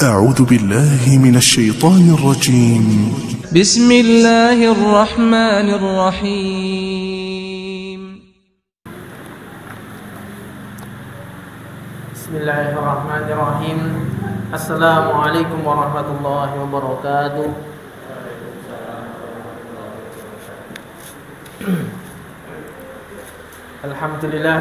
أعوذ بالله من الشيطان الرجيم. بسم الله الرحمن الرحيم. بسم الله الرحمن الرحيم. السلام عليكم ورحمة الله وبركاته. Alhamdulillah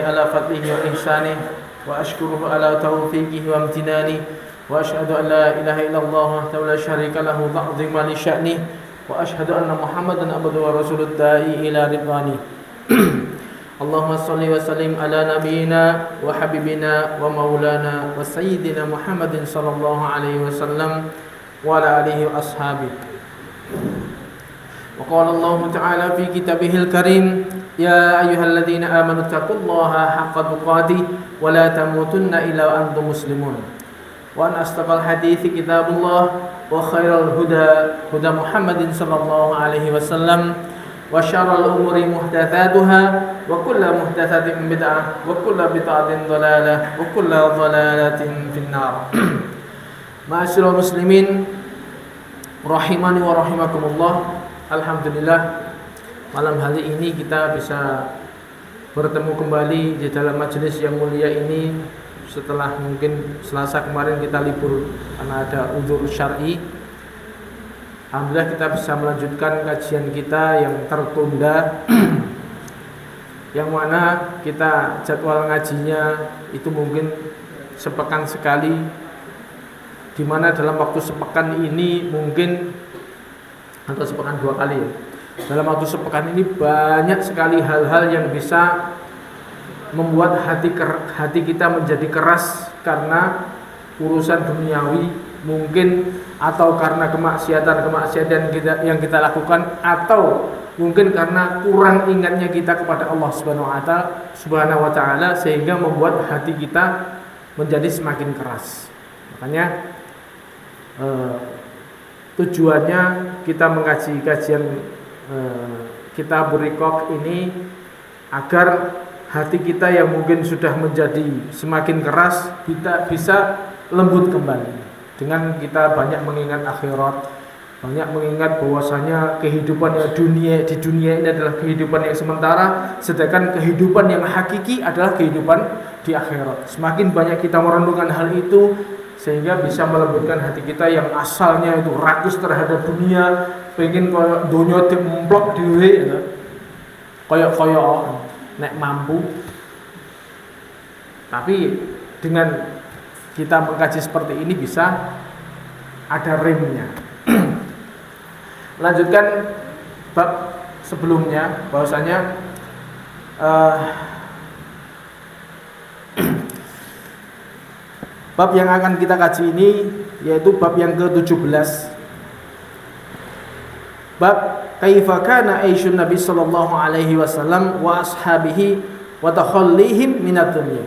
ala fadlihi wa ihsanih, wa ashkuruhu ala taufiqihi wa amtinani, wa ashhadu an la ilaha illallah wahdahu la syarika lahu ta'ziman li sya'nih, wa ashhadu anna Muhammadan abduhu wa rasuluh da'i ila ridwani. Allahumma salli wa sallim ala nabiyyina wa habibina wa maulana wa sayyidina Muhammadin sallallahu alaihi wasallam wa ala alihi wa ashabihi. وقال الله تعالى في كتابه الكريم يا أيها الذين آمنوا اتقوا الله حق تقاته ولا تموتن إلا وأنتم مسلمون وأن أصدق الحديث كتاب الله وخير الهدى هدى محمد صلى الله عليه وسلم وشر الأمور محدثاتها وكل محدثة بدعة وكل بدعة ضلالة وكل ضلالة في النار. Ma'asyiral muslimin rahimani wa rahimakumullah. Alhamdulillah, malam hari ini kita bisa bertemu kembali di dalam majelis yang mulia ini setelah mungkin Selasa kemarin kita libur karena ada uzur syar'i. Alhamdulillah kita bisa melanjutkan kajian kita yang tertunda yang mana kita jadwal ngajinya itu mungkin sepekan sekali, di mana dalam waktu sepekan ini mungkin atau sepekan 2 kali ya. Dalam waktu sepekan ini banyak sekali hal-hal yang bisa membuat hati kita menjadi keras karena urusan duniawi mungkin, atau karena kemaksiatan yang kita lakukan, atau mungkin karena kurang ingatnya kita kepada Allah Subhanahu wa taala sehingga membuat hati kita menjadi semakin keras. Makanya tujuannya kita mengaji kajian Kitabur Riqaq ini agar hati kita yang mungkin sudah menjadi semakin keras kita bisa lembut kembali dengan kita banyak mengingat akhirat, banyak mengingat bahwasanya kehidupan yang di dunia ini adalah kehidupan yang sementara, sedangkan kehidupan yang hakiki adalah kehidupan di akhirat. Semakin banyak kita merenungkan hal itu sehingga bisa melembutkan hati kita yang asalnya itu rakus terhadap dunia, pengen koyo donya dimemplok dhewe ya. Koyo nek mampu. Tapi dengan kita mengkaji seperti ini bisa ada remnya. Lanjutkan bab sebelumnya bahwasanya bab yang akan kita kaji ini yaitu bab yang ke-17. Bab kaifa kana aisyun Nabi sallallahu alaihi wasallam wa ashabihi wa takhallihim minad dunya.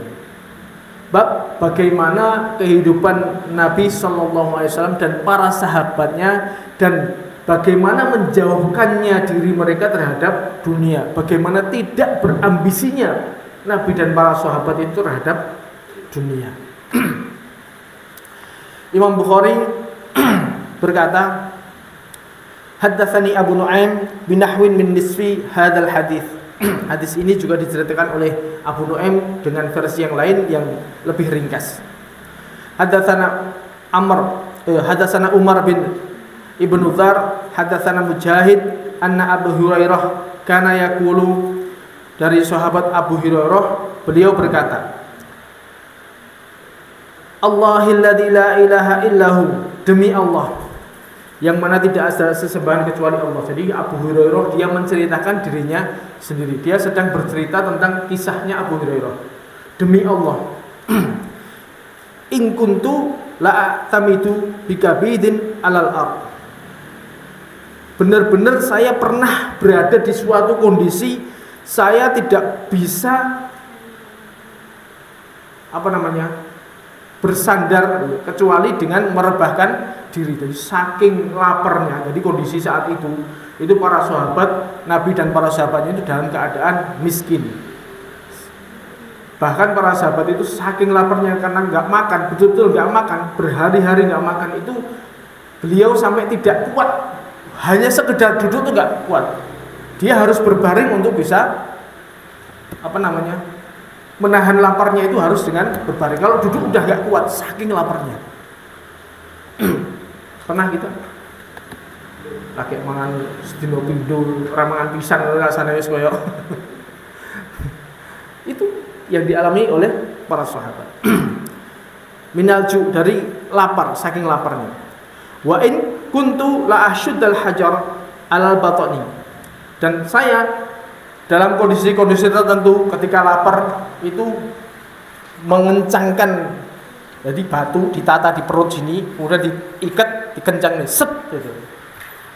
Bab bagaimana kehidupan Nabi sallallahu alaihi wasallam dan para sahabatnya, dan bagaimana menjauhkannya diri mereka terhadap dunia, bagaimana tidak berambisinya Nabi dan para sahabat itu terhadap dunia. Imam Bukhari berkata, haddatsani Abu Nu'aim binahwin min nisfi hadzal hadits. Hadis ini juga diceritakan oleh Abu Nu'aim dengan versi yang lain yang lebih ringkas. Haddatsana haddatsana Umar bin Ibnu Dzar, haddatsana Mujahid anna Abu Hurairah kana yaqulu, dari sahabat Abu Hurairah beliau berkata, Allahilladzi la ilaha illahu, demi Allah yang mana tidak ada sesembahan kecuali Allah. Jadi Abu Hurairah dia menceritakan dirinya sendiri. Dia sedang bercerita tentang kisahnya Abu Hurairah. Demi Allah, in kuntu la tamitu bikabidin alal ard. Benar-benar saya pernah berada di suatu kondisi saya tidak bisa bersandar kecuali dengan merebahkan diri. Jadi saking laparnya, jadi kondisi saat itu para sahabat Nabi dan para sahabatnya itu dalam keadaan miskin. Bahkan para sahabat itu saking laparnya karena nggak makan, betul-betul nggak makan, berhari-hari nggak makan itu beliau sampai tidak kuat, hanya sekedar duduk tuh nggak kuat. Dia harus berbaring untuk bisa menahan laparnya itu harus dengan berbaring. Kalau duduk udah nggak kuat, saking laparnya. Pernah kita lagi mangan sedino pindho, ora mangan pisan rasane wis koyo itu yang dialami oleh para sahabat. Minalju, dari lapar, saking laparnya. Wa in kuntu la ashuddal hajar alal batni. Dan saya dalam kondisi-kondisi tertentu ketika lapar itu mengencangkan, jadi batu ditata di perut sini, kemudian diikat, dikencang nih, set gitu.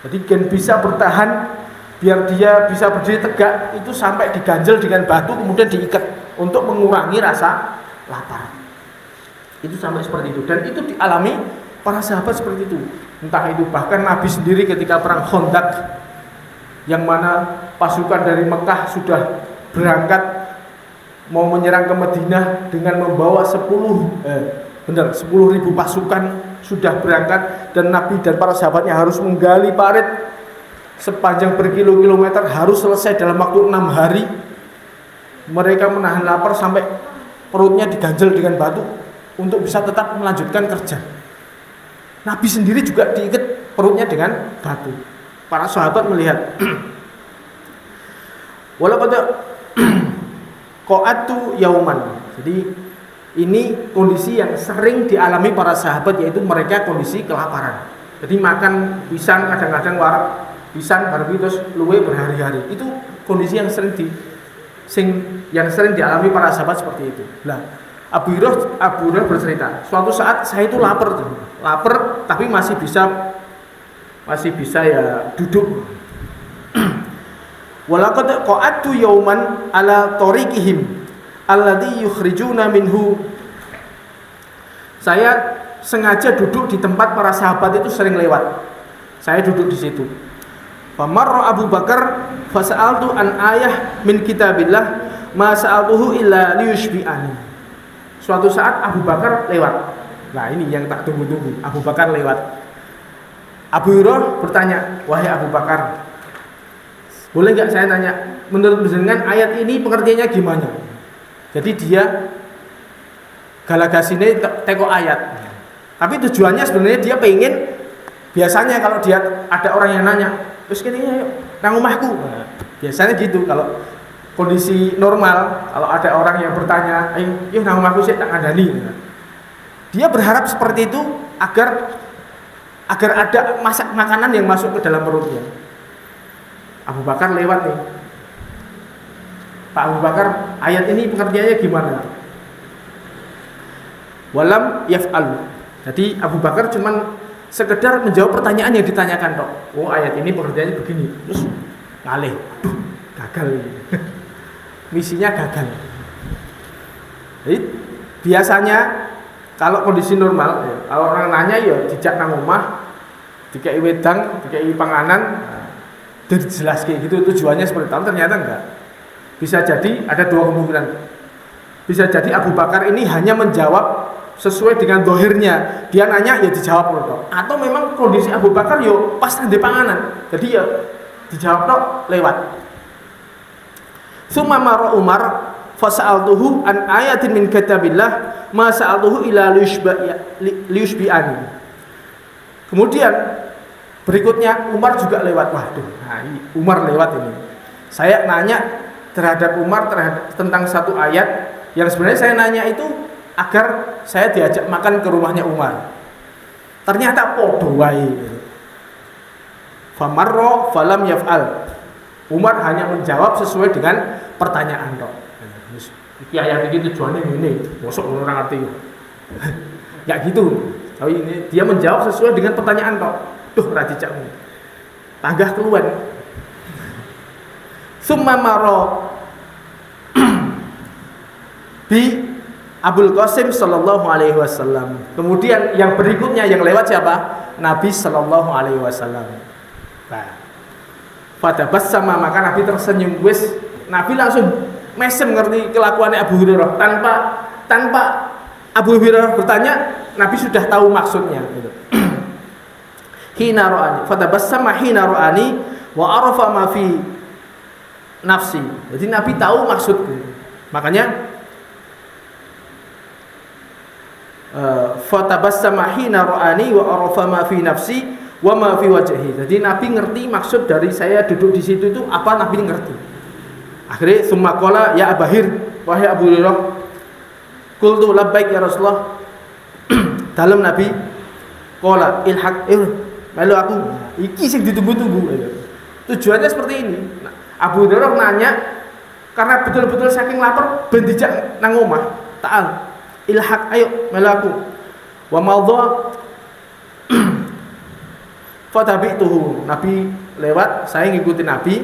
Jadi kan bisa bertahan biar dia bisa berdiri tegak itu sampai diganjel dengan batu kemudian diikat untuk mengurangi rasa lapar. Itu sampai seperti itu, dan itu dialami para sahabat seperti itu. Entah itu bahkan Nabi sendiri ketika perang Khandaq, yang mana pasukan dari Mekah sudah berangkat mau menyerang ke Madinah dengan membawa 10.000 pasukan sudah berangkat, dan Nabi dan para sahabatnya harus menggali parit sepanjang berkilo-kilometer, harus selesai dalam waktu 6 hari. Mereka menahan lapar sampai perutnya diganjel dengan batu untuk bisa tetap melanjutkan kerja. Nabi sendiri juga diikat perutnya dengan batu. Para sahabat melihat. Walaupun qa'atu yauman. Jadi ini kondisi yang sering dialami para sahabat, yaitu mereka kondisi kelaparan. Jadi makan pisang, kadang-kadang warak pisang baru terus luwe berhari-hari. Itu kondisi yang sering dialami para sahabat seperti itu. Nah, Abu Hurairah bercerita, suatu saat saya itu lapar tapi masih bisa ya duduk. Walaqad qa'adtu yauman ala tariqihim alladhi yukhrijuna minhu. Saya sengaja duduk di tempat para sahabat itu sering lewat. Saya duduk di situ. Famarra Abu Bakar fasa'altu an ayah min kitabillah ma sa'altuhu illa liyushbi'ani. Suatu saat Abu Bakar lewat. Nah, ini yang tak tunggu-tunggu. Abu Bakar lewat. Abu Hurairah bertanya, "Wahai Abu Bakar, boleh nggak saya tanya, menurut panjenengan ayat ini pengertiannya gimana?" Jadi dia galagasinya teko ayat. Tapi tujuannya sebenarnya dia pengen, biasanya kalau dia ada orang yang nanya, "Terus kene ayo nang omahku." Nah, biasanya gitu kalau kondisi normal, kalau ada orang yang bertanya, "Ayo nang omahku sik tak kandhani." Nah, dia berharap seperti itu agar ada makanan yang masuk ke dalam perutnya. Abu Bakar lewat nih. Pak Abu Bakar, ayat ini pengertiannya gimana? Walam yaf'al. Jadi Abu Bakar cuman sekedar menjawab pertanyaan yang ditanyakan tok. Oh, ayat ini pengertiannya begini. Terus ngalih. Aduh, gagal. Misinya gagal. Jadi biasanya kalau kondisi normal, ya, kalau orang nanya ya dijak nang omah, dikai wedang, dikai panganan, dan jelas kayak gitu tujuannya seperti itu. Ternyata enggak. Bisa jadi ada dua kemungkinan. Bisa jadi Abu Bakar ini hanya menjawab sesuai dengan dohirnya. Dia nanya ya dijawab loh. Atau memang kondisi Abu Bakar yo pas di panganan. Jadi ya dijawab tok lewat. Summa mara Umar fasa'altuhu an ayatin min kitabillah ma sa'altuhu ila liyushbi'ani. Kemudian berikutnya Umar juga lewat. Waduh, nah, Umar lewat ini. Saya nanya terhadap Umar tentang satu ayat yang sebenarnya saya nanya itu agar saya diajak makan ke rumahnya Umar. Ternyata podo wae. Famarra falam yaf'al. Umar hanya menjawab sesuai dengan pertanyaan tok. Iki ayat iki tujuannya ngene, mosok ora ngerti. Ya gitu. Tapi ini dia menjawab sesuai dengan pertanyaan tok. Duh, ora dicakmu. Tanggah keluar. Summa maro bi Abul Qasim sallallahu alaihi wasallam. Kemudian yang berikutnya yang lewat siapa? Nabi sallallahu alaihi wasallam. Nah, pada bas sama maka Nabi tersenyum. Wis, Nabi langsung mesem ngerti kelakuannya Abu Hurairah tanpa Abu Hurairah bertanya, Nabi sudah tahu maksudnya gitu. Hina ra'ani fatabassama hina ra'ani wa arafa ma fi nafsi. Jadi Nabi tahu maksudku. Makanya fatabassama hina ra'ani wa arafa ma fi nafsi wa ma fi wajhi. Jadi Nabi ngerti maksud dari saya duduk di situ itu apa, Nabi ngerti. Akhirnya summa qala ya Abahir, wahai Abu Hurairah, qultu labbaik ya Rasulullah. Dalam Nabi qala ilhaq melu aku iki sing ditunggu-tunggu. Tujuannya seperti ini. Nah, Abu Hurairah nanya karena betul-betul saking lapar ben dijak nang omah. Ta'al ilhaq, ayo melu aku. Wa madha fatabi'tuhu. Nabi lewat, saya ngikutin Nabi.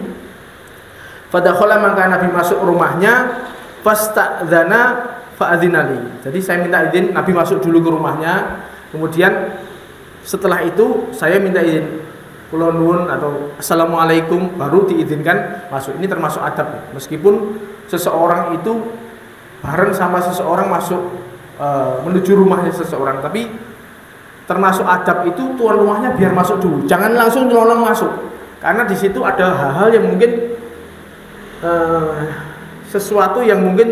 Fadakhala, maka Nabi masuk rumahnya. Fasta'dzana fa'adzinali. Jadi saya minta izin, Nabi masuk dulu ke rumahnya. Kemudian setelah itu saya minta izin, kula nuwun atau assalamualaikum, baru diizinkan masuk. Ini termasuk adab. Meskipun seseorang itu bareng sama seseorang masuk menuju rumahnya seseorang, tapi termasuk adab itu tuan rumahnya biar masuk dulu, jangan langsung nyelonong masuk, karena di situ ada hal-hal yang mungkin sesuatu yang mungkin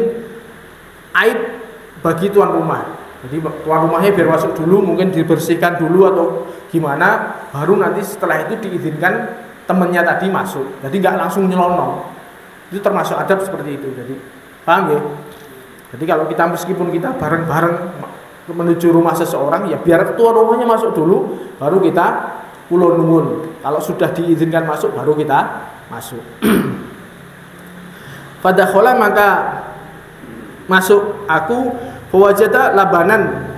aib bagi tuan rumah. Jadi tuan rumahnya biar masuk dulu, mungkin dibersihkan dulu atau gimana, baru nanti setelah itu diizinkan temannya tadi masuk. Jadi nggak langsung nyelonong. Itu termasuk adab seperti itu. Jadi paham ya? Jadi kalau kita meskipun kita bareng-bareng menuju rumah seseorang, ya biar tuan rumahnya masuk dulu, baru kita kula nuwun. Kalau sudah diizinkan masuk, baru kita masuk. Fadakhala, maka masuk aku. Fawajada labanan,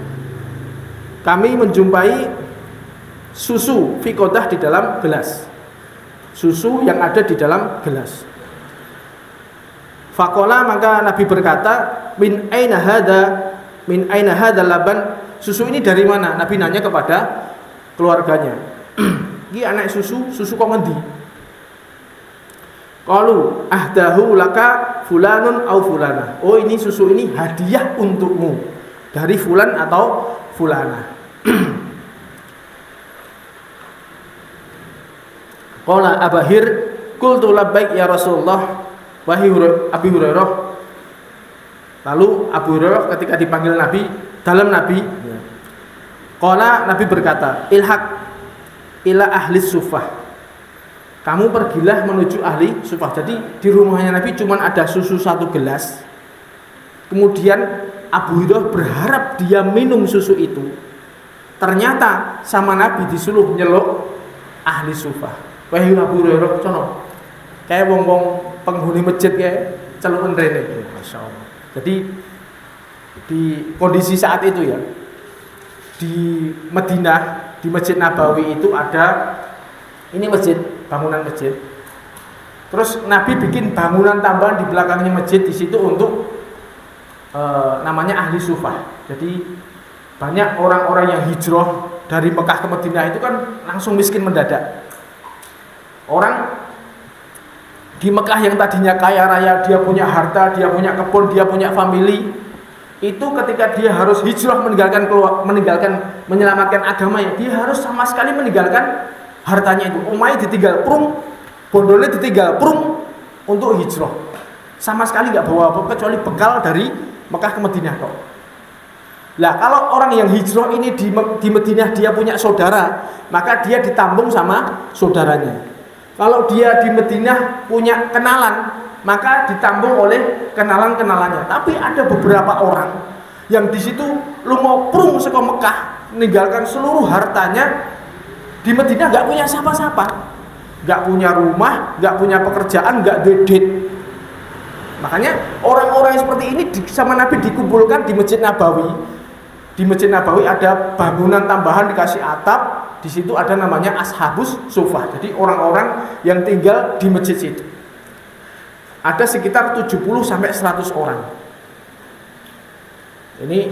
kami menjumpai susu fi qadah, di dalam gelas, susu yang ada di dalam gelas. Faqala, maka Nabi berkata, min aina hadza laban, susu ini dari mana? Nabi nanya kepada keluarganya. Iki anak susu kok ngendi? Qalu ahdahu laka fulanun au fulana. Oh, ini susu ini hadiah untukmu dari fulan atau fulana. Qala Abahir, qultu labbaik ya Rasulullah, wahai Abu Hurairah. Lalu Abu Hurairah ketika dipanggil Nabi, dalam Nabi, qala, Nabi berkata, ilhaq ila ahli sufah, kamu pergilah menuju ahli sufah. Jadi di rumahnya Nabi cuma ada susu 1 gelas. Kemudian Abu Hurairah berharap dia minum susu itu. Ternyata sama Nabi disuruh nyeluk ahli sufah. Wahai Abu Hurairah, cono kayak wong-wong penghuni masjid kayak celukan rene. Masya Allah. Jadi di kondisi saat itu ya, di Madinah, di Masjid Nabawi itu ada, ini masjid, bangunan masjid. Terus Nabi bikin bangunan tambahan di belakangnya masjid di situ untuk namanya ahli sufah. Jadi banyak orang-orang yang hijrah dari Mekah ke Madinah itu kan langsung miskin mendadak. Orang di Mekah yang tadinya kaya raya, dia punya harta, dia punya kebun, dia punya family, itu ketika dia harus hijrah meninggalkan menyelamatkan agamanya, dia harus sama sekali meninggalkan hartanya itu. Umay ditinggal prung, bondolnya ditinggal prung untuk hijrah. Sama sekali nggak bawa apa kecuali bekal dari Mekah ke Madinah kok. Lah kalau orang yang hijrah ini di Madinah dia punya saudara, maka dia ditambung sama saudaranya. Kalau dia di Madinah punya kenalan, maka ditambung oleh kenalan-kenalannya. Tapi ada beberapa orang yang di situ lu mau prung saka Mekah, meninggalkan seluruh hartanya, di Madinah nggak punya siapa-siapa, nggak punya rumah, nggak punya pekerjaan, nggak dedet. Makanya orang-orang yang seperti ini sama Nabi dikumpulkan di Masjid Nabawi. Di Masjid Nabawi ada bangunan tambahan dikasih atap. Di situ ada namanya Ashabus Sufah. Jadi orang-orang yang tinggal di masjid situ. Ada sekitar 70 sampai 100 orang. Ini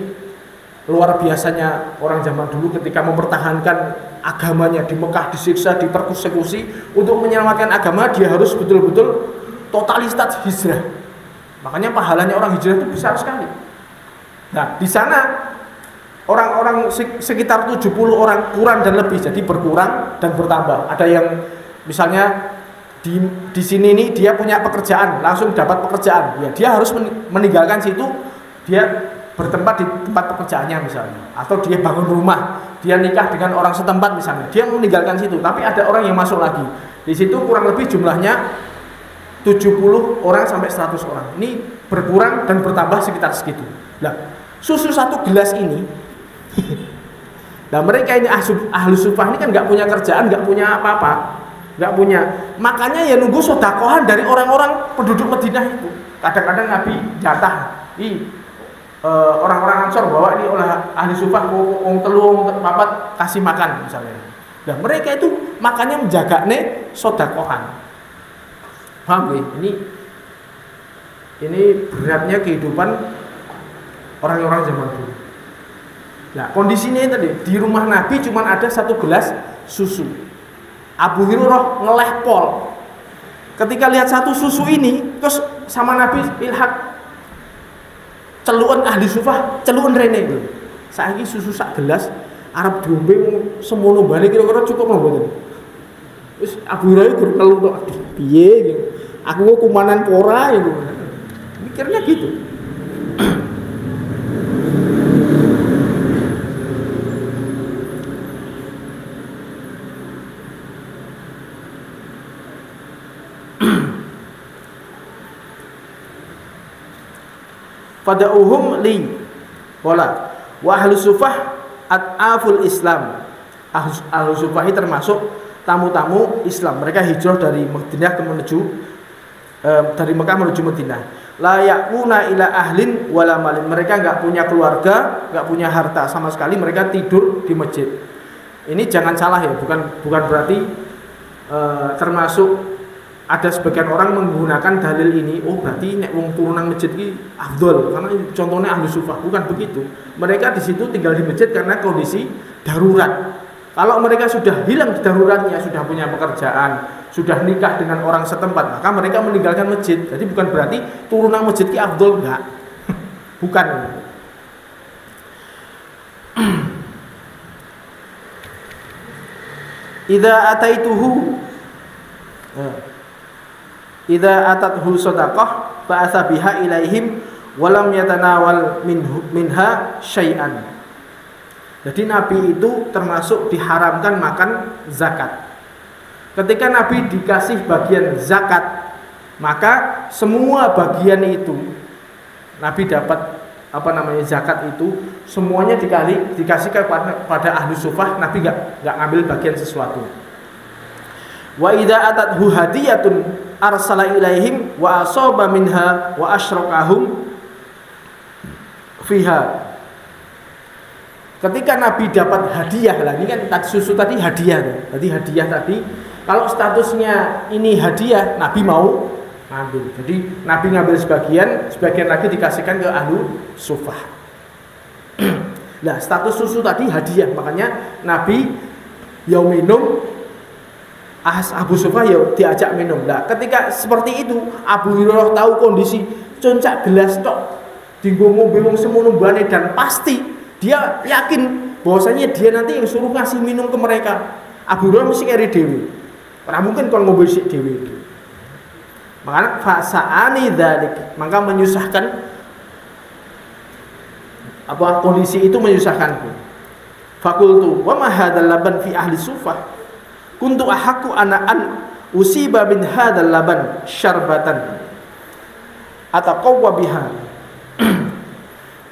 luar biasanya orang zaman dulu ketika mempertahankan agamanya di Mekah, disiksa, dipersekusi. Untuk menyelamatkan agama dia harus betul-betul totalitas hijrah. Makanya pahalanya orang hijrah itu besar sekali. Nah, di sana orang-orang sekitar 70 orang kurang dan lebih, jadi berkurang dan bertambah. Ada yang misalnya di sini nih dia punya pekerjaan, langsung dapat pekerjaan. Ya, dia harus meninggalkan situ, dia bertempat di tempat pekerjaannya misalnya. Atau dia bangun rumah, dia nikah dengan orang setempat misalnya. Dia meninggalkan situ, tapi ada orang yang masuk lagi. Di situ kurang lebih jumlahnya 70 orang sampai 100 orang. Ini berkurang dan bertambah sekitar segitu. Nah, susu satu gelas ini nah mereka ini ahlu sufah ini kan nggak punya kerjaan, nggak punya apa-apa, nggak punya, makanya ya nunggu sodakohan dari orang-orang penduduk Madinah itu. Kadang-kadang Nabi jatah orang-orang Ansor bawa ini oleh ahli sufah, telur papat kasih makan misalnya. Nah mereka itu makanya menjaga nih sodakohan. Paham ya? Ini beratnya kehidupan orang-orang zaman dulu. Nah, kondisinya tadi di rumah Nabi cuma ada satu gelas susu. Abu Hurairah ngeleh pol. Ketika lihat satu susu ini, terus sama Nabi ilhaq celuan ahli sufah, celuan rene itu. Saiki susu sak gelas arep diombe semono bali kira-kira cukup lho mboten. Wis Abu Hurairah gur kelu tok. Piye gitu. Aku kok kumanan pora gitu. Mikirnya gitu. Fada'uhum li wala wa ahlu sufah at'aful Islam. Ahlu sufah ini termasuk tamu-tamu Islam. Mereka hijrah dari Madinah dari Mekah menuju Madinah. La ya'una ila ahlin wala malin. Mereka enggak punya keluarga, enggak punya harta sama sekali, mereka tidur di masjid. Ini jangan salah ya, bukan berarti termasuk ada sebagian orang menggunakan dalil ini, oh berarti nek wong turunan masjid ini afdol karena contohnya ahli sufah. Bukan begitu. Mereka di situ tinggal di masjid karena kondisi darurat. Kalau mereka sudah hilang di daruratnya, sudah punya pekerjaan, sudah nikah dengan orang setempat, maka mereka meninggalkan masjid. Jadi bukan berarti turunan masjid ini afdol, enggak. Bukan. Idza atathu shadaqah ba'atha biha ilaihim wa lam yatanawal minha syai'an. Jadi Nabi itu termasuk diharamkan makan zakat. Ketika Nabi dikasih bagian zakat, maka semua bagian itu Nabi dapat zakat itu semuanya dikasih kepada ahli sufah. Nabi enggak ngambil bagian sesuatu. Wa idza atathu hadiyatun arsala ilaihim wa asaba minha wa asyrakahum fiha. Ketika Nabi dapat hadiah, lah ini kan susu tadi hadiah. Tadi hadiah tadi, kalau statusnya ini hadiah, Nabi mau ngambil. Jadi Nabi ngambil sebagian lagi dikasihkan ke ahlu sufah. Nah, status susu tadi hadiah, makanya Nabi yang minum Abu Sufyan ya diajak minum. Nah, ketika seperti itu Abu Hurairah tahu kondisi cuncak gelas tok dinggo ngombe wong semono bane dan pasti dia yakin bahwasanya dia nanti yang suruh ngasih minum ke mereka. Abu Hurairah mesti keri dhewe. Ora mungkin kon ngombe sik dhewe. Makanya fasa'ani dzalik, maka menyusahkan kondisi itu menyusahkanku. Fakultu wa ma hadzal laban fi ahli sufah kuntu ahaku ana'an usiba bin hadzal laban syarbatan ataqawwa biha.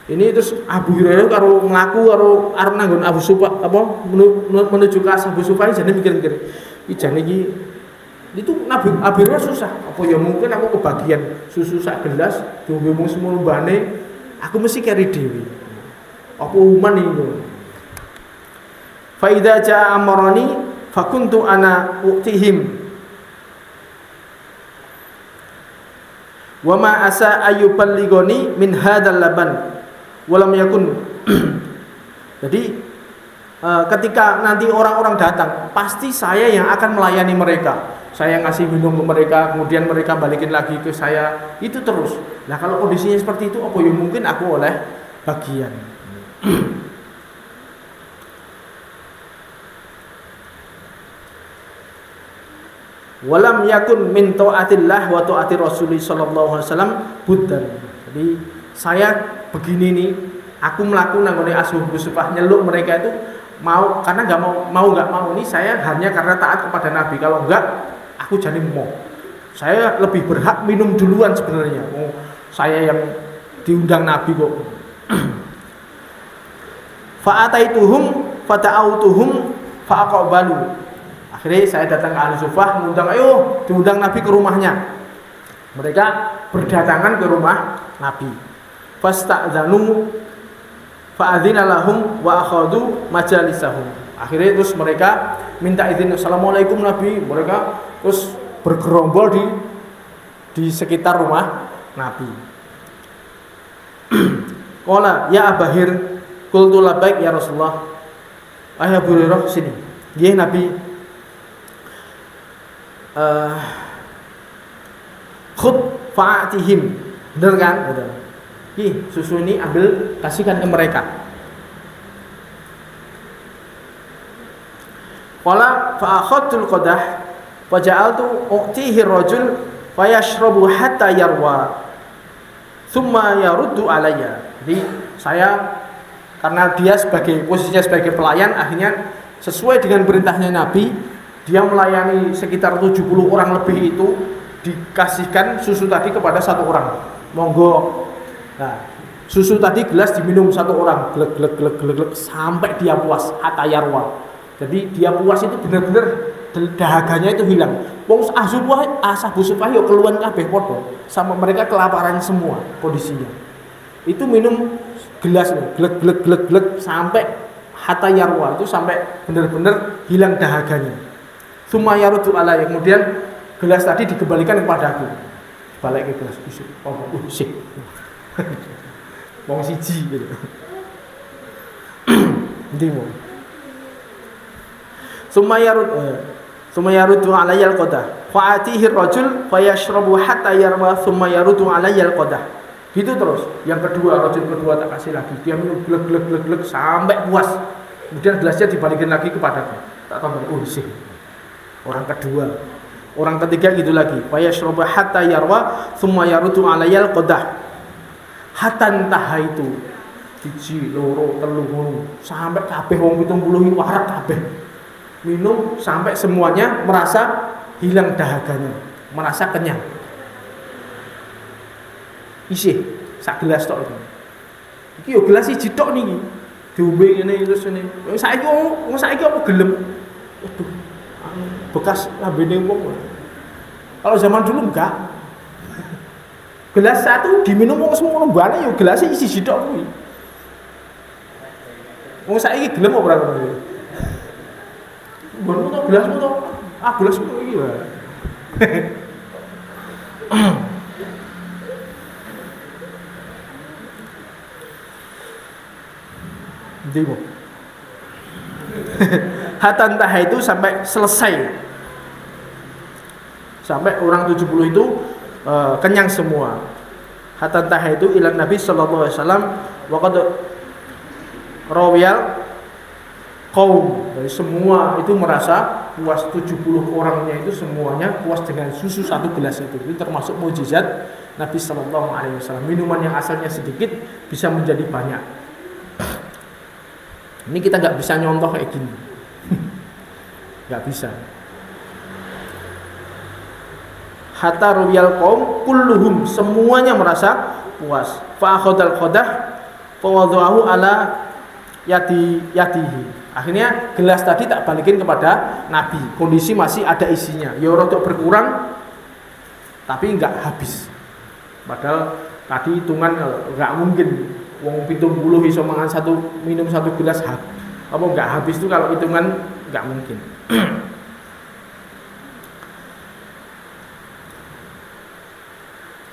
Ini terus Abu Hurairah karo ngaku karo arep nanggon Abu Sufyan menuju ke Abu Sufyan jane mikir-mikir iki jane iki itu Nabi Abu Hurairah susah. Apa ya mungkin aku kebagian susu sak gelas diombe mung semono mbane, aku mesti keri dhewe. Apa uman iki. Fa idza jaa amrani fakuntu ana uktihim wa ma asa ayyuballigoni min hadzal laban walam yakun. Jadi ketika nanti orang-orang datang, pasti saya yang akan melayani mereka. Saya ngasih minum ke mereka, kemudian mereka balikin lagi ke saya. Itu terus. Nah kalau kondisinya seperti itu, apa yang mungkin aku oleh bagian. Walam yakun min taatillah wa taati Rasulullah sallallahu alaihi wasallam buddan. Jadi saya begini nih, aku melakukan nggone Ashab Sufah nyeluk mereka itu mau karena nggak mau ini saya hanya karena taat kepada Nabi. Kalau enggak aku jadi mau. Saya lebih berhak minum duluan sebenarnya. Oh, saya yang diundang Nabi kok. Fa'ataituhum fata'autuhum fa'aqbalu. Akhirnya saya datang ke Ahli Sufah mengundang, ayo diundang Nabi ke rumahnya. Mereka berdatangan ke rumah Nabi. Fasta'dzanu fa'adzina lahum wa akhadhu majalisahum. Akhirnya terus mereka minta izin, assalamualaikum Nabi. Mereka terus bergerombol di sekitar rumah Nabi. Qala ya Abahir qultu labbaik ya Rasulullah. Ayah Abu Hurairah sini. Nggih Nabi. Khud fa'atihim. Bener kan? Betul. Susu ini ambil kasihkan ke mereka. Qala fa'akhadtul qadah faja'altu u'tihi rajul fayashrabu hatta yarwa thumma yaruddu alayya. Jadi saya karena dia sebagai posisinya sebagai pelayan, akhirnya sesuai dengan perintahnya Nabi, dia melayani sekitar 70 orang lebih itu, dikasihkan susu tadi kepada satu orang. Monggo. Nah, susu tadi gelas diminum satu orang, glek sampai dia puas, hatta yarwa. Jadi dia puas itu benar-benar dahaganya itu hilang. Wong Ashab Sufah yo keluhan kabeh padha, sama mereka kelaparan semua kondisinya. Itu minum gelas glek sampai hatta yarwa, itu sampai benar-benar hilang dahaganya. Summa yarudu alayya, kemudian gelas tadi dikembalikan kepada aku. Balik ke gelas usik. Oh, usik. Wong siji gitu. Ndi mo. Summa yarudu alayya al-qadah. Fa'atihi ar-rajul fayashrabu hatta yarwa summa yarudu alayya al-qadah. Gitu terus. Yang kedua, rajul kedua tak kasih lagi. Dia minum glek sampai puas. Kemudian gelasnya dibalikin lagi kepadaku. Tak tambah usik. Orang kedua, orang ketiga gitu lagi. Fayashrabu hatta yarwa summa yarudu alayya al-qadah. Hatta entah itu 1, 2, 3 sampai kabeh wong 70 warak kabeh. Minum sampai semuanya merasa hilang dahaganya, merasa kenyang. Isih sak gelas tok itu. Iki yo gelas siji tok niki. Diombe ngene terus ngene. Saiki apa gelem? Waduh. Bekas lambene wong. Kalau zaman dulu enggak. Gelas satu diminum wong semua mbane yo gelasnya isi sithik kuwi. Wong saiki gelem ora ngono. Nggonmu to gelasmu to? Ah gelasmu iki wae. Demo. Hatantah itu sampai selesai. Sampai orang 70 itu kenyang semua. Hatantah itu ilan Nabi sallallahu alaihi wasallam wa qad rawiyal qaum. Dari semua itu merasa puas, 70 orangnya itu semuanya puas dengan susu satu gelas itu. Itu termasuk mukjizat Nabi sallallahu alaihi wasallam. Minuman yang asalnya sedikit bisa menjadi banyak. Ini kita nggak bisa nyontoh kayak gini. Nggak bisa. Hatta ruyal qaum kulluhum, semuanya merasa puas. Fa akhadal qadah fa wada'ahu ala yadihi. Akhirnya gelas tadi tak balikin kepada Nabi. Kondisi masih ada isinya. Ya untuk berkurang tapi nggak habis. Padahal tadi hitungan nggak mungkin. Wong 70 iso mangan minum satu gelas apa nggak habis itu, kalau hitungan nggak mungkin.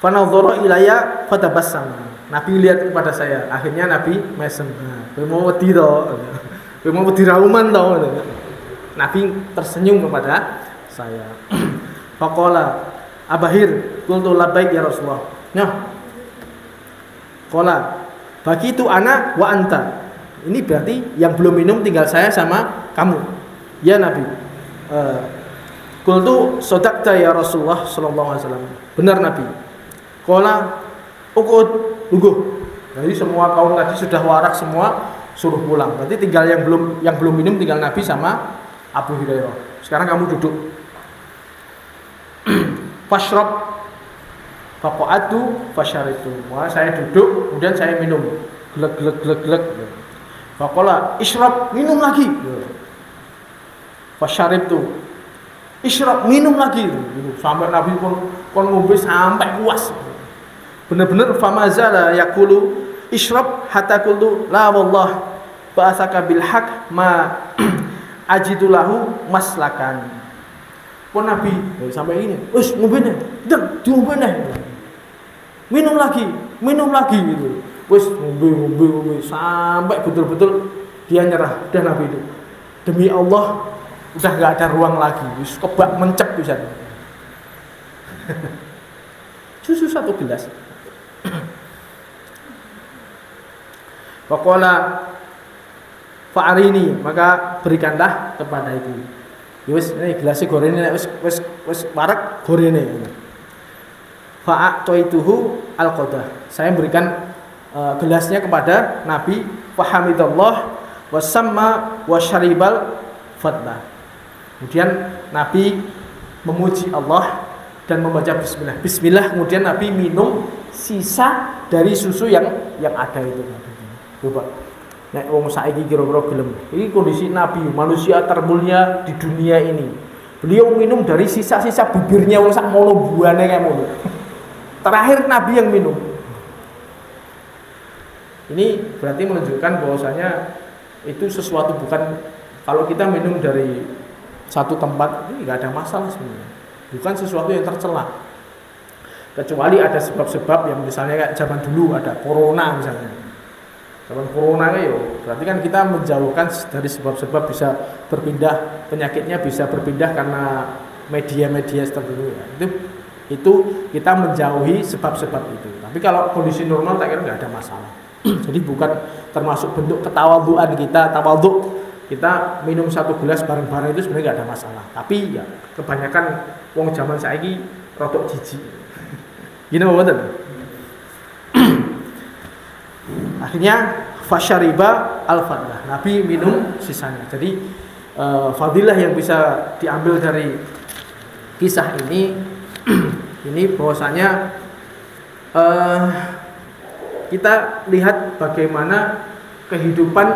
Fanadhara ilayya fatabassam. Nabi lihat kepada saya, akhirnya Nabi mesem. Kowe mau wedi to? Kowe mau wedi rauman to? Nabi tersenyum kepada saya. Faqala Abahir qultu labbaik ya Rasulullah. Nah, Qala bagi itu ana wa anta. Ini berarti yang belum minum tinggal saya sama kamu. Ya Nabi. Qultu sadaqta ya Rasulullah sallallahu alaihi wasallam. Benar Nabi. Qala uqud tunggu. Jadi semua kaum tadi sudah warak semua suruh pulang. Berarti tinggal yang belum minum tinggal Nabi sama Abu Hurairah. Sekarang kamu duduk. Fashrab faqa'atu fasyaritu. Wah, saya duduk, kemudian saya minum. Glek. Faqala isyrab, minum lagi. Fasyaritu. Isyrab, minum lagi. Sampai Nabi kon ngombe sampai puas. Benar-benar famazala yaqulu isyrab hatta qultu la wallah ba'atsaka bil haqq ma ajidulahu maslakan. Pun Nabi sampai ini, wis ngombene, ndang diombene. Minum lagi gitu. Wis ngombe sampai betul-betul dia nyerah. Udah Nabi itu. Demi Allah udah enggak ada ruang lagi. Wis kebak mencep pisan. Susu 1 gelas. Faqala fa'arini, maka berikanlah kepada itu. Wis ini gelasnya gorene wis warak gorene. Fa'atuituhu al-qadah. Saya berikan gelasnya kepada Nabi, fahamidallah wasamma wasyaribal fadlah. Kemudian Nabi memuji Allah dan membaca bismillah. Bismillah, kemudian Nabi minum sisa dari susu yang ada itu. Coba nek wong saiki kira-kira gelem. Ini kondisi Nabi, manusia termulia di dunia ini. Beliau minum dari sisa-sisa bibirnya wong sak mono buane kayak ngono. Terakhir Nabi yang minum. Ini berarti menunjukkan bahwasanya itu sesuatu bukan, kalau kita minum dari satu tempat ini enggak ada masalah sebenarnya. Bukan sesuatu yang tercela. Kecuali ada sebab-sebab yang misalnya kayak zaman dulu ada corona misalnya. Zaman corona yo, berarti kan kita menjauhkan dari sebab-sebab bisa berpindah, penyakitnya bisa berpindah karena media-media tertentu ya. Itu kita menjauhi sebab-sebab itu. Tapi kalau kondisi normal tak kira nggak ada masalah. Jadi bukan termasuk bentuk ketawadhuan kita, tawadhu kita minum 1 gelas bareng-bareng itu sebenarnya nggak ada masalah. Tapi ya kebanyakan wong zaman saiki rodok jijik. Gini mboten? Akhirnya fasyariba al-fadlah. Nabi minum sisanya. Jadi fadilah yang bisa diambil dari kisah ini bahwasanya kita lihat bagaimana kehidupan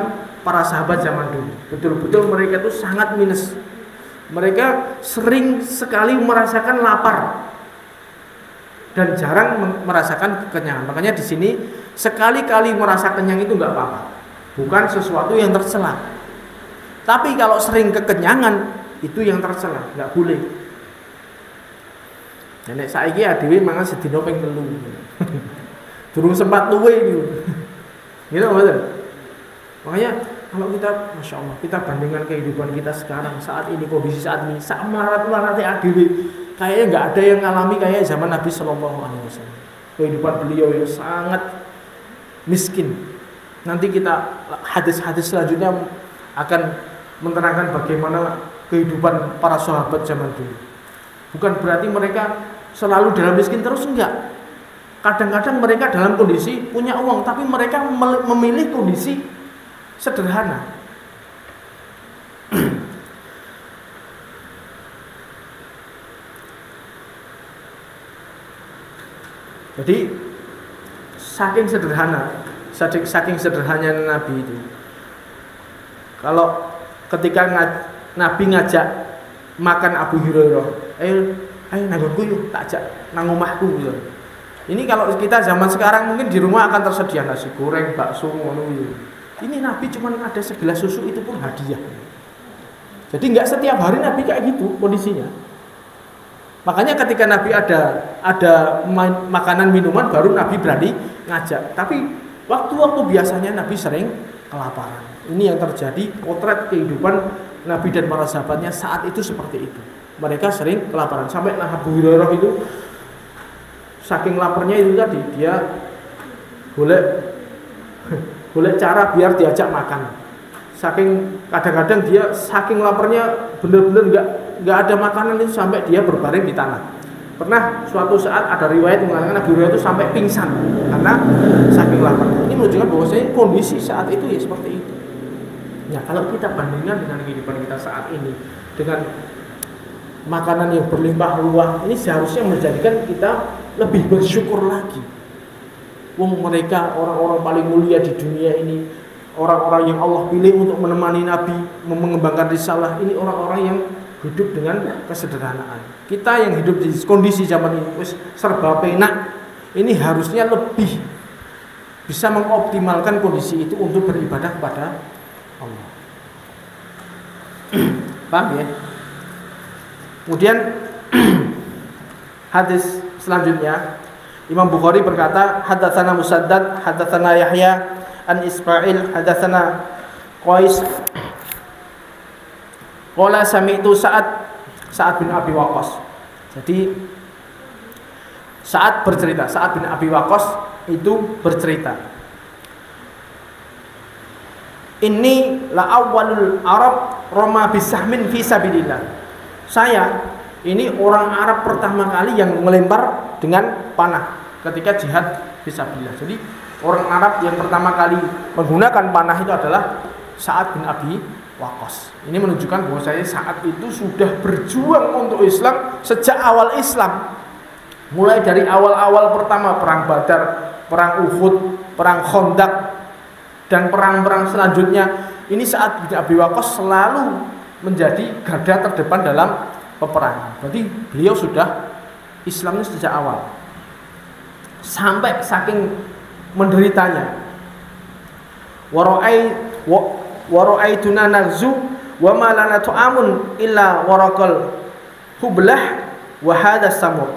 para sahabat zaman dulu. Betul-betul mereka itu sangat minus. Mereka sering sekali merasakan lapar dan jarang merasakan kekenyangan. Makanya di sini sekali-kali merasa kenyang itu nggak apa-apa, bukan sesuatu yang tercela. Tapi kalau sering kekenyangan itu yang tercela, nggak boleh. Nenek saiki adewe mangan sedina ping 3. Durung sempat luwe gitu. Gitu betul. Makanya kalau kita, masya Allah, kita bandingkan kehidupan kita sekarang saat ini, kondisi saat ini, sak melarat-melaratnya adewe, kayaknya nggak ada yang ngalami kayak zaman Nabi Shallallahu Alaihi Wasallam. Kehidupan beliau yang sangat miskin. Nanti kita hadis-hadis selanjutnya akan menerangkan bagaimana kehidupan para sahabat zaman dulu. Bukan berarti mereka selalu dalam miskin terus, enggak. Kadang-kadang mereka dalam kondisi punya uang, tapi mereka memilih kondisi sederhana. Jadi saking sederhananya Nabi itu. Kalau ketika Nabi ngajak makan Abu Hurairah, ayo nanggonku yuk, tak ajak nang omahku gitu. Ini kalau kita zaman sekarang mungkin di rumah akan tersedia nasi goreng, bakso, ngono gitu. Ini Nabi cuma ada segelas susu, itu pun hadiah. Jadi nggak setiap hari Nabi kayak gitu kondisinya. Makanya ketika Nabi ada makanan minuman baru Nabi berani ngajak. Tapi waktu-waktu biasanya Nabi sering kelaparan. Ini yang terjadi, potret kehidupan Nabi dan para sahabatnya saat itu seperti itu. Mereka sering kelaparan. Sampai Abu Hurairah itu saking laparnya itu tadi, dia golek cara biar diajak makan. Saking kadang-kadang dia saking laparnya bener-bener nggak ada makanan itu sampai dia berbaring di tanah. Pernah suatu saat ada riwayat mengatakan Nabi Hurairah itu sampai pingsan karena saking lapar. Ini menunjukkan bahwasanya kondisi saat itu ya seperti itu. Ya kalau kita bandingkan dengan kehidupan kita saat ini dengan makanan yang berlimpah ruah, ini seharusnya menjadikan kita lebih bersyukur lagi. Wong mereka orang-orang paling mulia di dunia ini, orang-orang yang Allah pilih untuk menemani Nabi mengembangkan risalah, ini orang-orang yang hidup dengan kesederhanaan. Kita yang hidup di kondisi zaman ini wis serba penak, ini harusnya lebih bisa mengoptimalkan kondisi itu untuk beribadah kepada Allah. Paham ya? Kemudian hadis selanjutnya Imam Bukhari berkata, hadatsana Musaddad, hadatsana Yahya an Ismail, hadatsana Qais. Qala sami'tu Sa'ad bin Abi Waqqas. Jadi Sa'ad bin Abi Waqqas itu bercerita. Ini la awwalul Arab roma bisahmin fi sabilillah. Saya ini orang Arab pertama kali yang melempar dengan panah ketika jihad fisabilillah. Jadi orang Arab yang pertama kali menggunakan panah itu adalah Sa'ad bin Abi Waqqas. Ini menunjukkan bahwa saya saat itu sudah berjuang untuk Islam sejak awal Islam. Mulai dari awal-awal pertama perang Badar, perang Uhud, perang Khandaq dan perang-perang selanjutnya. Ini Sa'ad bin Abi Waqqas selalu menjadi garda terdepan dalam peperangan. Berarti beliau sudah Islamnya sejak awal. Sampai saking menderitanya. Wara'aituna nagzu wa ma lana tu'amun illa warakal hublah wa hadas samur.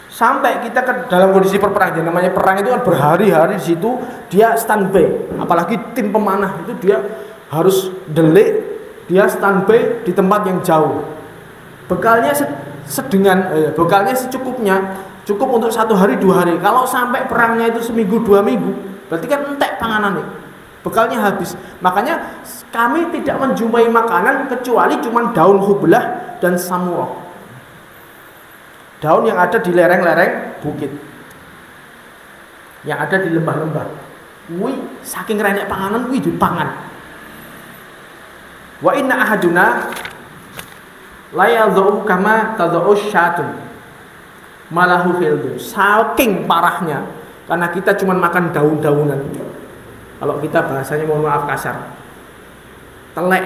Sampai kita ke dalam kondisi perperangan, namanya perang itu kan berhari-hari di situ dia standby. Apalagi tim pemanah itu dia harus delik, dia standby di tempat yang jauh. Bekalnya bekalnya secukupnya, cukup untuk 1 hari 2 hari. Kalau sampai perangnya itu seminggu 2 minggu, berarti kan entek panganannya. Bekalnya habis. Makanya kami tidak menjumpai makanan kecuali cuma daun hublah dan samurah. Daun yang ada di lereng-lereng bukit, yang ada di lembah-lembah. Wih, saking renek panganan, wih dipangan. Wa inna ahaduna la yadhu kama tadhu syatun malahu khildu. Saking parahnya karena kita cuma makan daun-daunan. Kalau kita bahasanya mohon maaf kasar, telek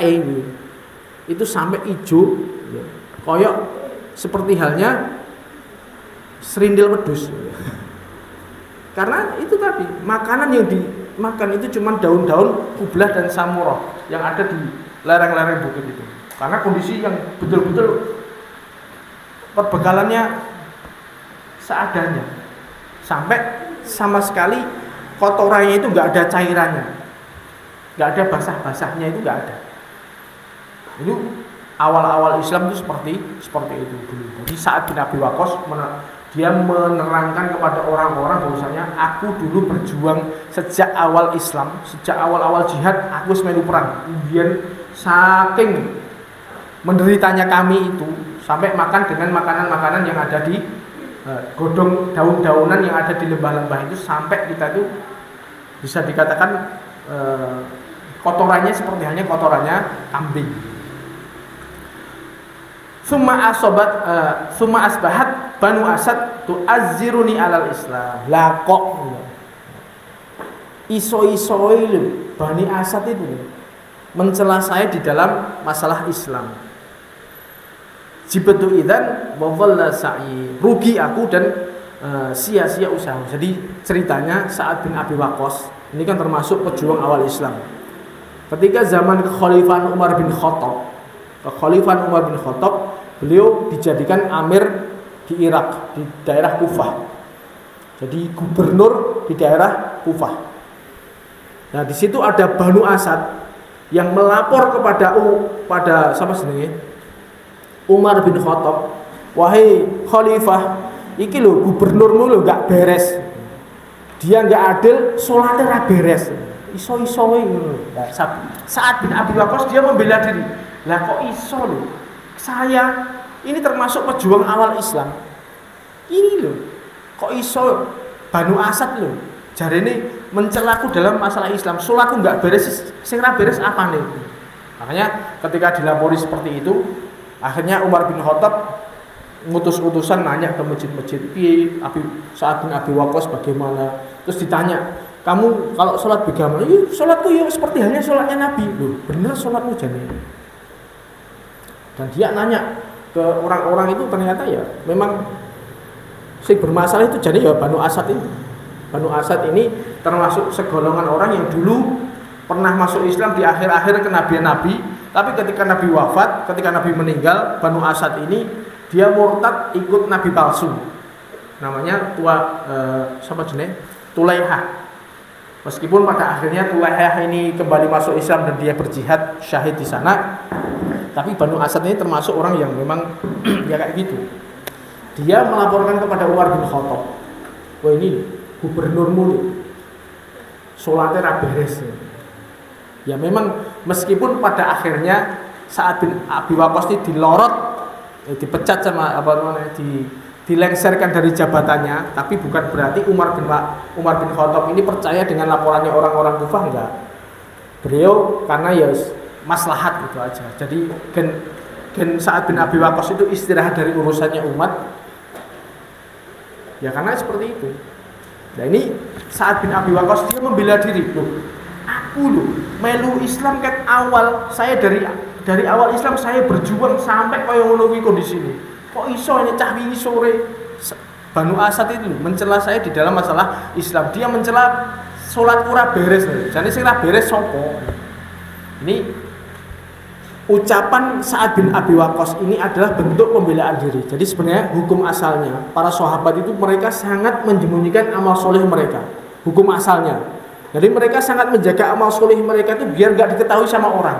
itu sampai hijau, koyok seperti halnya serindil wedhus. Karena itu tadi makanan yang dimakan itu cuma daun-daun hublah dan samurah yang ada di lereng-lereng bukit itu. Karena kondisi yang betul-betul perbekalannya seadanya, sampai sama sekali kotorannya itu nggak ada cairannya, nggak ada basah-basahnya, itu nggak ada. Itu awal-awal Islam itu seperti itu dulu. Jadi Sa'ad bin Abi Waqqas dia menerangkan kepada orang-orang bahwasanya aku dulu berjuang sejak awal Islam, sejak awal-awal jihad aku semenu perang. Kemudian saking menderitanya kami itu sampai makan dengan makanan-makanan yang ada di godong daun-daunan yang ada di lembah-lembah itu, sampai kita itu bisa dikatakan kotorannya seperti halnya kotorannya kambing. Summa asbahat Banu Asad tu'azziruni alal Islam. Lah kok iso-isoi Bani Asad itu mencela saya di dalam masalah Islam. Jibatu idzan wa dhalla sa'i. Rugi aku dan sia-sia usaha. Jadi ceritanya Sa'ad bin Abi Waqqas ini kan termasuk pejuang awal Islam. Ketika zaman kekhalifahan Umar bin Khattab, beliau dijadikan amir di Irak, di daerah Kufah. Jadi gubernur di daerah Kufah. Nah, di situ ada Banu Asad yang melapor pada siapa sebenarnya? Umar bin Khattab, wahai khalifah, iki lho gubernurmu lho gak beres. dia nggak adil, sholatnya ra beres. Iso-iso ngono. Nah, Sa'ad bin Abi Waqqas dia membela diri. Lah kok iso loh? Saya ini termasuk pejuang awal Islam. Ini loh. Kok iso Banu Asad loh. Jarene mencelaku dalam masalah Islam. Sholatku nggak beres, sing ra beres apa nih? Makanya ketika dilapori seperti itu, akhirnya Umar bin Khattab ngutus utusan nanya ke masjid-masjid, piye Sa'ad bin Abi Waqqas bagaimana? Terus ditanya, kamu kalau sholat bagaimana? Iya, sholatku ya seperti halnya sholatnya Nabi. Loh, bener sholatmu jane. Dan dia nanya ke orang-orang itu, ternyata ya memang sing bermasalah itu jadi ya Banu Asad ini. Banu Asad ini termasuk segolongan orang yang dulu pernah masuk Islam di akhir-akhir kenabian Nabi, tapi ketika Nabi wafat, ketika Nabi meninggal, Banu Asad ini dia murtad ikut nabi palsu. Namanya siapa jenis? Tulaiha. Meskipun pada akhirnya Tulaiha ini kembali masuk Islam dan dia berjihad syahid di sana, tapi Banu Asad ini termasuk orang yang memang ya kayak gitu. Dia melaporkan kepada Umar bin Khattab, wah ini gubernurmu nih, sholatnya ra beres. Ya memang meskipun pada akhirnya Sa'ad bin Abi Waqqas ini dilorot, dipecat sama dilengserkan dari jabatannya, tapi bukan berarti Umar bin Khattab ini percaya dengan laporannya orang-orang Kufah, enggak. Beliau karena ya maslahat gitu aja. Jadi Sa'ad bin Abi Waqqas itu istirahat dari urusannya umat. Ya karena seperti itu. Nah ini Sa'ad bin Abi Waqqas dia membela diri. Loh, aku loh melu Islam kan awal, saya dari awal Islam saya berjuang sampai kaya ngono kuwi kondisi ini. Kok iso ini cah wingi sore Banu Asad itu mencela saya di dalam masalah Islam. Dia mencela salat ora beres. Jadi sing ora beres sapa? Ini ucapan Sa'ad bin Abi Waqqas ini adalah bentuk pembelaan diri. Jadi sebenarnya hukum asalnya para sahabat itu mereka sangat menyembunyikan amal soleh mereka. Hukum asalnya. Jadi mereka sangat menjaga amal soleh mereka itu biar nggak diketahui sama orang.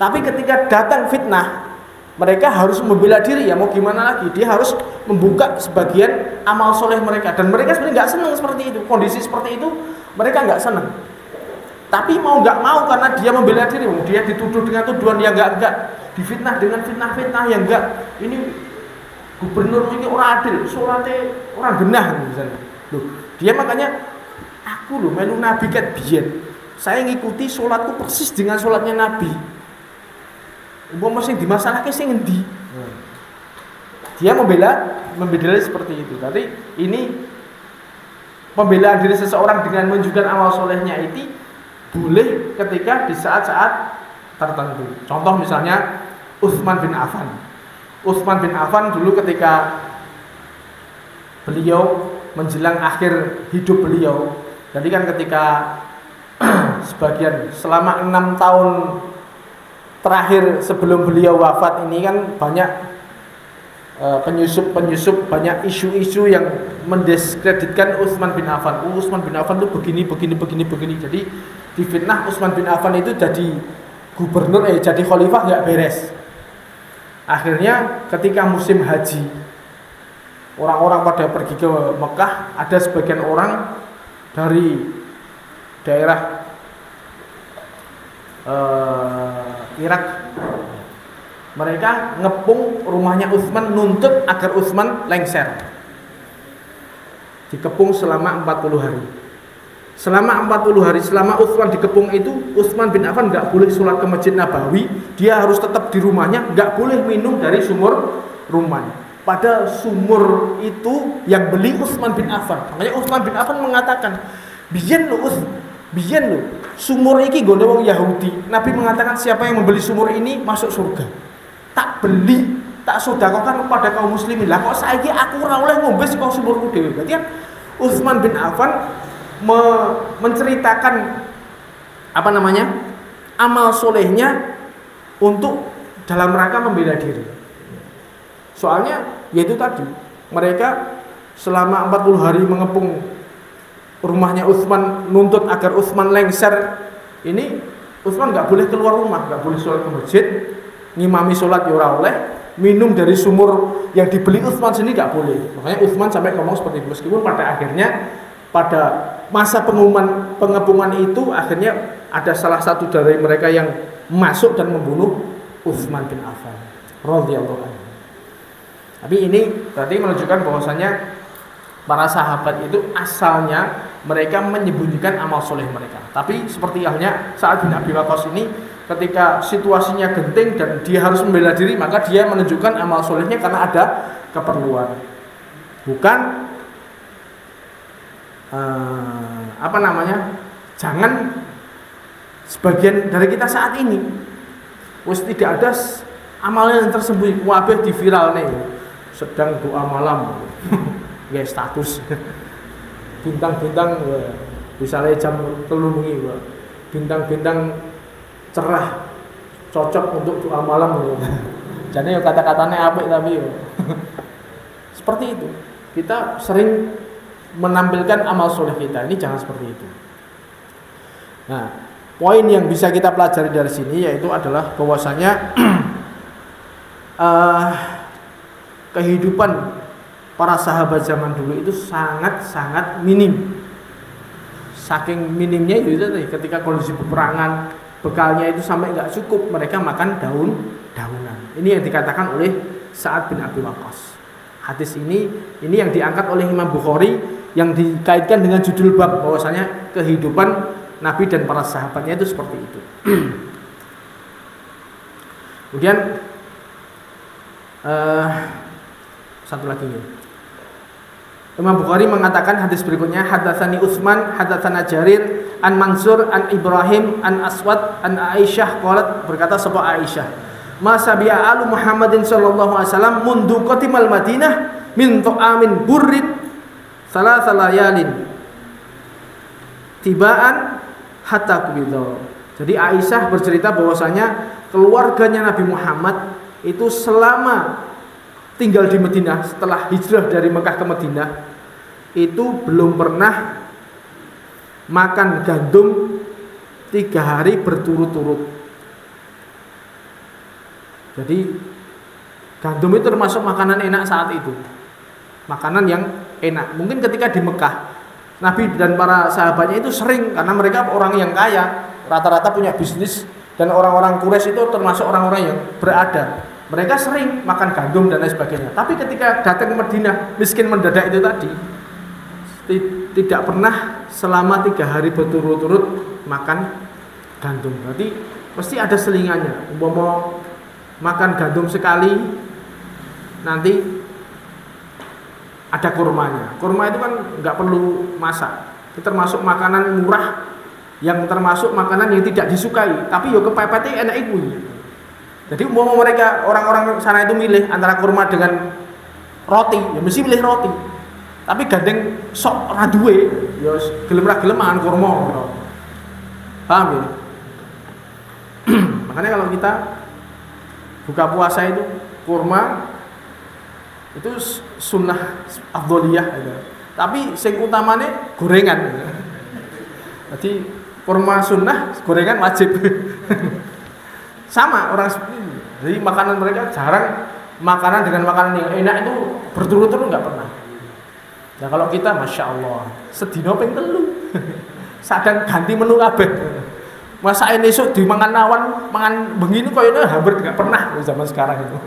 Tapi ketika datang fitnah, mereka harus membela diri ya, mau gimana lagi? Dia harus membuka sebagian amal soleh mereka. Dan mereka sebenarnya nggak senang seperti itu. Kondisi seperti itu mereka nggak senang. Tapi mau nggak mau karena dia membela diri, dia dituduh dengan tuduhan yang enggak, difitnah dengan fitnah-fitnah yang enggak. Ini gubernur ini orang adil, sholatnya orang genah misalnya. Loh, dia makanya aku loh melu Nabi ket biyen. Saya ngikuti sholatku persis dengan sholatnya Nabi. Umpama sing dimasalahke sing endi? Dia membela seperti itu. Tapi ini pembelaan diri seseorang dengan menunjukkan amal solehnya itu boleh ketika di saat-saat tertentu. Contoh misalnya Utsman bin Affan. Utsman bin Affan dulu ketika beliau menjelang akhir hidup beliau. Jadi kan ketika sebagian selama 6 tahun terakhir sebelum beliau wafat ini kan banyak penyusup, banyak isu-isu yang mendiskreditkan Utsman bin Affan. Utsman bin Affan itu begini. Jadi difitnah Utsman bin Affan itu jadi gubernur, jadi khalifah nggak beres. Akhirnya ketika musim haji, orang-orang pada pergi ke Mekah, ada sebagian orang dari daerah Irak, mereka ngepung rumahnya Utsman, nuntut agar Utsman lengser. Dikepung selama 40 hari. Selama 40 hari, selama Utsman dikepung itu, Utsman bin Affan nggak boleh sholat ke Masjid Nabawi. Dia harus tetap di rumahnya, nggak boleh minum dari sumur rumahnya. Pada sumur itu yang beli Utsman bin Affan. Makanya Utsman bin Affan mengatakan, biyen lo sumur iki gone wong Yahudi. Nabi mengatakan siapa yang membeli sumur ini masuk surga. Tak beli, tak sedekahkan kepada kaum muslimin. Lah kok saiki aku ora oleh ngombe saka sumurku dhewe. Berarti kan Utsman bin Affan menceritakan amal solehnya untuk dalam rangka membela diri. Soalnya yaitu tadi mereka selama 40 hari mengepung rumahnya Utsman, nuntut agar Utsman lengser. Ini Utsman nggak boleh keluar rumah, nggak boleh sholat ke masjid, ngimami sholat ya ora oleh, minum dari sumur yang dibeli Utsman sendiri nggak boleh. Makanya Utsman sampai ngomong seperti itu. Meskipun pada akhirnya pada masa pengepungan itu akhirnya ada salah satu dari mereka yang masuk dan membunuh Utsman bin Affan radhiyallahu anhu. Tapi ini berarti menunjukkan bahwasanya para sahabat itu asalnya mereka menyembunyikan amal soleh mereka. Tapi seperti halnya Sa'ad bin Abi Waqqas ini, ketika situasinya genting dan dia harus membela diri, maka dia menunjukkan amal solehnya karena ada keperluan. Bukan jangan sebagian dari kita saat ini tidak ada amalan yang tersembunyi, wabah di viral nih, sedang doa malam ya status bintang-bintang misalnya jam 3 bengi bintang-bintang cerah cocok untuk doa malam jadi kata-katanya apik tapi seperti itu. Kita sering menampilkan amal soleh kita, ini jangan seperti itu. Nah, poin yang bisa kita pelajari dari sini yaitu adalah bahwasanya kehidupan para sahabat zaman dulu itu sangat-sangat minim. Saking minimnya itu tadi, ketika kondisi peperangan bekalnya itu sampai nggak cukup, mereka makan daun-daunan. Ini yang dikatakan oleh Sa'ad bin Abi Waqqas. Hadis ini yang diangkat oleh Imam Bukhari yang dikaitkan dengan judul bab bahwasanya kehidupan Nabi dan para sahabatnya itu seperti itu. Kemudian satu lagi nih. Imam Bukhari mengatakan hadis berikutnya, hadatsani Utsman, hadatsana Jarir, an Mansur, an Ibrahim, an Aswad, an Aisyah qalat, berkata sapa Aisyah, ma sabi'a alu Muhammadin sallallahu alaihi wasallam mundu qatimal Madinah min ta'amin burrid salasa layalin tibaan hatta kubidho. Jadi Aisyah bercerita bahwasanya keluarganya Nabi Muhammad itu selama tinggal di Madinah setelah hijrah dari Mekah ke Madinah itu belum pernah makan gandum 3 hari berturut-turut. Jadi gandum itu termasuk makanan enak saat itu, makanan yang enak. Mungkin ketika di Mekah Nabi dan para sahabatnya itu sering, karena mereka orang yang kaya, rata-rata punya bisnis, dan orang-orang Quraisy itu termasuk orang-orang yang berada. Mereka sering makan gandum dan lain sebagainya. Tapi ketika datang ke Madinah, miskin mendadak itu tadi, tidak pernah selama 3 hari berturut-turut makan gandum. Berarti mesti ada selingannya. Umpama makan gandum sekali, nanti ada kurmanya. Kurma itu kan nggak perlu masak. Itu termasuk makanan murah, yang termasuk makanan yang tidak disukai. Tapi yo kepepetnya enak itu. Jadi umpama mereka orang-orang sana itu milih antara kurma dengan roti, ya mesti milih roti. Tapi gandeng sok ora duwe, ya gelem ra gelem mangan kurma. Paham ya? Makanya kalau kita buka puasa itu kurma itu sunnah afdholiyah gitu. Tapi sing utamane gorengan. Jadi kurma sunnah, gorengan wajib. Sama orang seperti ini. Jadi makanan mereka jarang makanan dengan makanan yang enak itu berturut-turut nggak pernah. Nah kalau kita masya Allah sedino ping 3 sadang ganti menu kabeh. Masa ini esuk dimangan awan, mangan bengi ini kayaknya hampir nggak pernah zaman sekarang itu.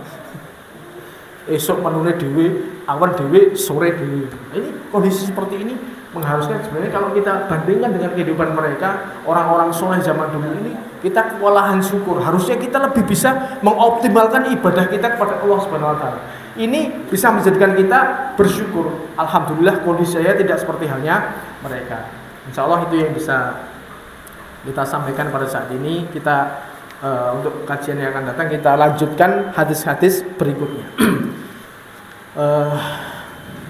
Esok menune dhewe, awan dhewe, sore dhewe. Ini kondisi seperti ini mengharuskan sebenarnya kalau kita bandingkan dengan kehidupan mereka, orang-orang soleh zaman dulu ini, kita kewalahan syukur. Harusnya kita lebih bisa mengoptimalkan ibadah kita kepada Allah Subhanahu wa taala. Ini bisa menjadikan kita bersyukur. Alhamdulillah kondisi saya tidak seperti halnya mereka. Insya Allah itu yang bisa kita sampaikan pada saat ini. Kita untuk kajian yang akan datang kita lanjutkan hadis-hadis berikutnya.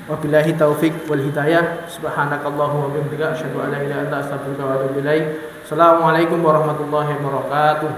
Wabillahi taufik wal hidayah. Subhanakallahumma wa bihamdika asyhadu an la ilaha illa anta astaghfiruka wa atubu ilaik. Assalamualaikum warahmatullahi wabarakatuh.